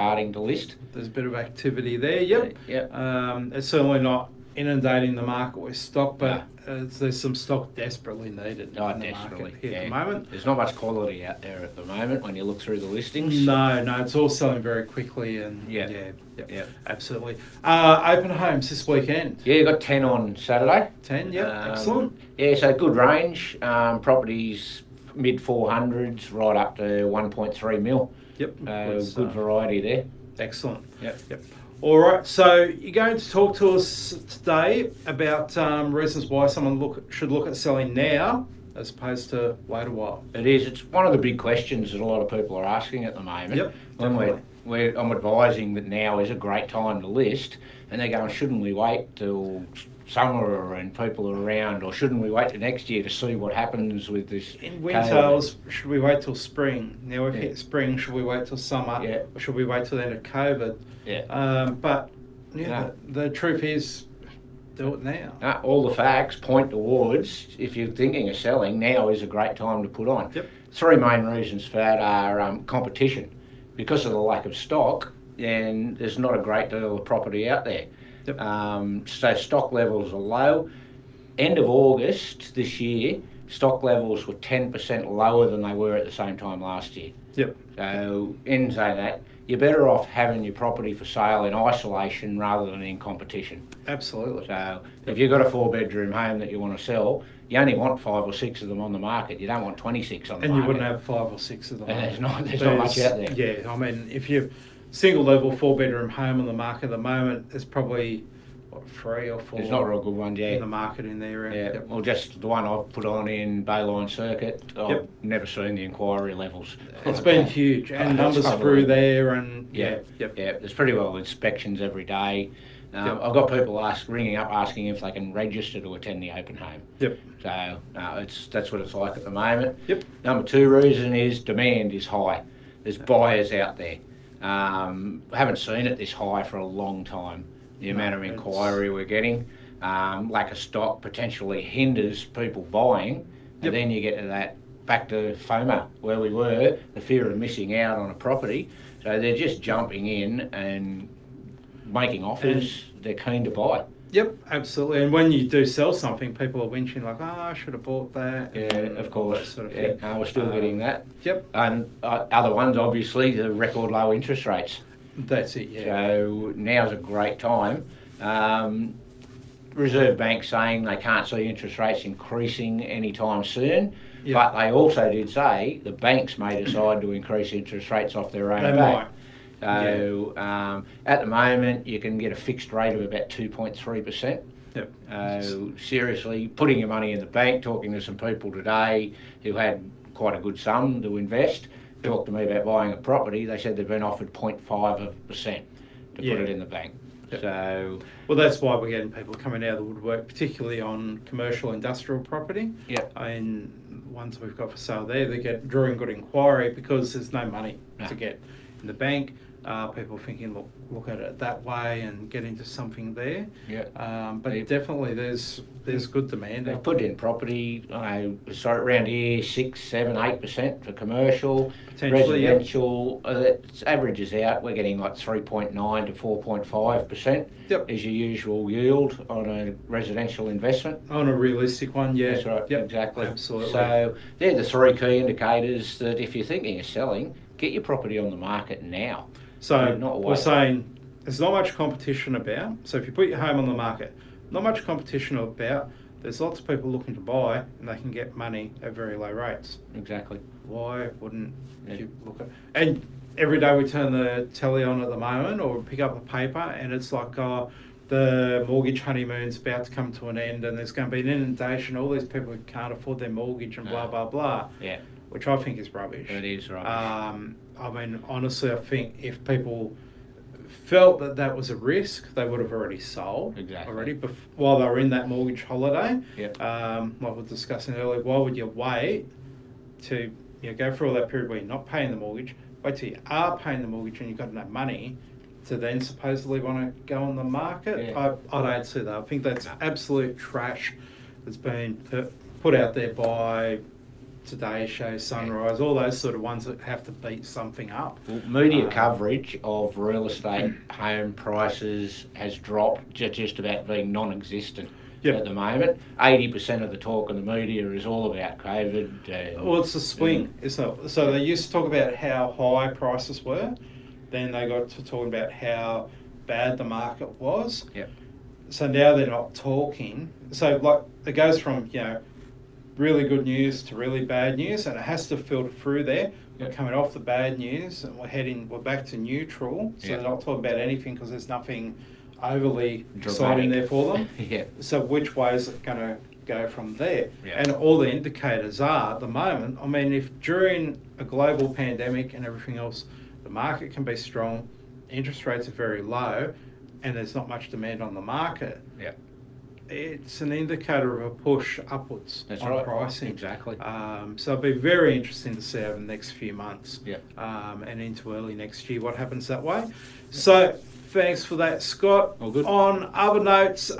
starting to list. There's a bit of activity there. Yep. It's certainly not inundating the market with stock, but there's some stock desperately needed in the market here at the moment. There's not much quality out there at the moment when you look through the listings. No, it's all selling very quickly, and absolutely. Open homes this weekend. Yeah, you got 10 on Saturday. 10, excellent. Yeah, so good range. Properties mid 400s right up to 1.3 mil. Yep. Good variety there. Excellent. Yep. All right, so you're going to talk to us today about reasons why someone should look at selling now as opposed to wait a while. It is. It's one of the big questions that a lot of people are asking at the moment. Yep, when I'm advising that now is a great time to list, and they're going, shouldn't we wait till summer and people are around, or shouldn't we wait till next year to see what happens with this? In winter, should we wait till spring? Now we've hit spring, should we wait till summer? Yeah. Or should we wait till the end of COVID? Yeah. The truth is, do it now. All the facts point towards, if you're thinking of selling, now is a great time to put on. Yep. Three main reasons for that are competition. Because of the lack of stock, then there's not a great deal of property out there. Yep. So stock levels are low. End of August this year, stock levels were 10% lower than they were at the same time last year. Yep. So in saying that, you're better off having your property for sale in isolation rather than in competition. Absolutely. So if you've got a 4-bedroom home that you want to sell, you only want 5 or 6 of them on the market. You don't want 26 on the market. And you wouldn't have 5 or 6 of them. There's not much out there. Yeah, I mean, if you're single level 4-bedroom home on the market at the moment, there's probably 3 or 4. There's not real good ones, in the market in the area. Yeah. Well, just the one I've put on in Bayline Circuit, I've never seen the inquiry levels. It's been huge, and numbers through there, and there's pretty well inspections every day. I've got people ringing up asking if they can register to attend the open home. Yep. So that's what it's like at the moment. Yep. Number 2 reason is demand is high. There's buyers out there. Haven't seen it this high for a long time. The amount of inquiry we're getting, lack of stock potentially hinders people buying, and then you get to that back to FOMO where we were, the fear of missing out on a property. So they're just jumping in and making offers. They're keen to buy. Yep, absolutely. And when you do sell something, people are winching like, I should have bought that. Yeah, of course. Sort of thing. We're still getting that. Yep. And other ones, obviously, the record low interest rates. That's it, yeah. So now's a great time. Reserve Bank saying they can't see interest rates increasing anytime soon, but they also did say the banks may decide to increase interest rates off their own back. So at the moment, you can get a fixed rate of about 2.3%. Yep. Seriously, putting your money in the bank, talking to some people today who had quite a good sum to invest, talked to me about buying a property. They said they've been offered 0.5% to put it in the bank. Yep. So, well, that's why we're getting people coming out of the woodwork, particularly on commercial industrial property. Yep. And ones we've got for sale there, they get drawing good inquiry because there's no money to get in the bank. People thinking, look at it that way and get into something there. Yeah. But definitely there's good demand. They've put in property, around here 6, 7, 8% for commercial, residential. It averages out. We're getting like 3.9 to 4.5% is your usual yield on a residential investment. On a realistic one, yeah. That's right. Yep. Exactly. Absolutely. So they're the 3 key indicators that if you're thinking of selling, get your property on the market now. So we're saying there's not much competition about. So if you put your home on the market, not much competition about. There's lots of people looking to buy, and they can get money at very low rates. Exactly. Why wouldn't you look at? And every day we turn the telly on at the moment, or pick up the paper, and it's like, the mortgage honeymoon's about to come to an end, and there's going to be an inundation. All these people who can't afford their mortgage and blah blah blah. Yeah. Which I think is rubbish. It is rubbish. I mean, honestly, I think if people felt that was a risk, they would have already sold while they were in that mortgage holiday. Yep. Like we were discussing earlier, why would you wait to go through all that period where you're not paying the mortgage, wait till you are paying the mortgage and you've got enough money to then supposedly want to go on the market? Yeah. I don't see that. I think that's absolute trash that's been put out there by Today Show, Sunrise, all those sort of ones that have to beat something up. Well, media coverage of real estate home prices has dropped to just about being non-existent at the moment. 80% of the talk in the media is all about COVID. Well, it's a swing, isn't it? So they used to talk about how high prices were, then they got to talking about how bad the market was. Yep. So now they're not talking. So like it goes from really good news to really bad news, and it has to filter through there. We're coming off the bad news, and we're back to neutral. So they're not talking about anything because there's nothing overly exciting there for them. So which way is it going to go from there? And all the indicators are at the moment. I mean, if during a global pandemic and everything else, the market can be strong, interest rates are very low, and there's not much demand on the market. It's an indicator of a push upwards on pricing. Exactly. So it'll be very interesting to see over the next few months and into early next year what happens that way. So thanks for that, Scott. All good. On other notes,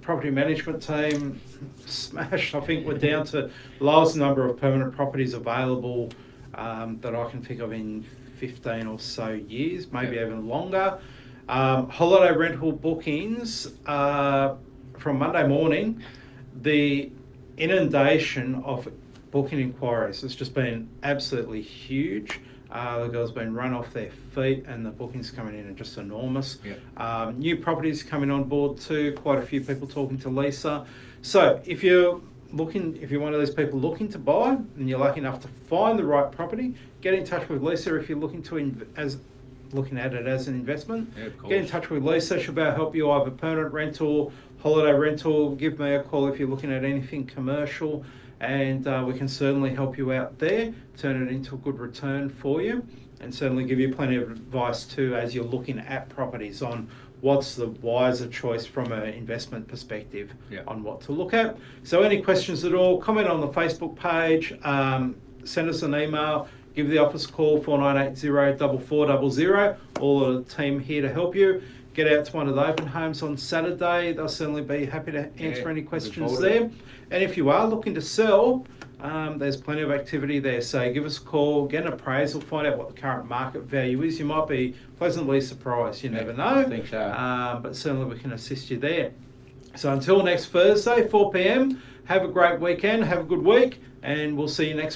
property management team smashed. I think we're down to the lowest number of permanent properties available that I can think of in 15 or so years, maybe even longer. Holiday rental bookings from Monday morning, the inundation of booking inquiries has just been absolutely huge. The girls have been run off their feet, and the bookings coming in are just enormous. New properties coming on board too, quite a few people talking to Lisa. So if you're one of those people looking to buy and you're lucky enough to find the right property, get in touch with Lisa. If you're looking at it as an investment, get in touch with Lisa. She'll be able to help you either permanent rental, holiday rental. Give me a call if you're looking at anything commercial, and we can certainly help you out there, turn it into a good return for you, and certainly give you plenty of advice too as you're looking at properties on what's the wiser choice from an investment perspective on what to look at. So any questions at all, comment on the Facebook page, send us an email, give the office a call, 4980 4400. All of the team here to help you. Get out to one of the open homes on Saturday. They'll certainly be happy to answer any questions there. And if you are looking to sell, there's plenty of activity there. So give us a call, get an appraisal, find out what the current market value is. You might be pleasantly surprised. You never know. I think so. But certainly we can assist you there. So until next Thursday, 4 p.m, have a great weekend, have a good week, and we'll see you next week.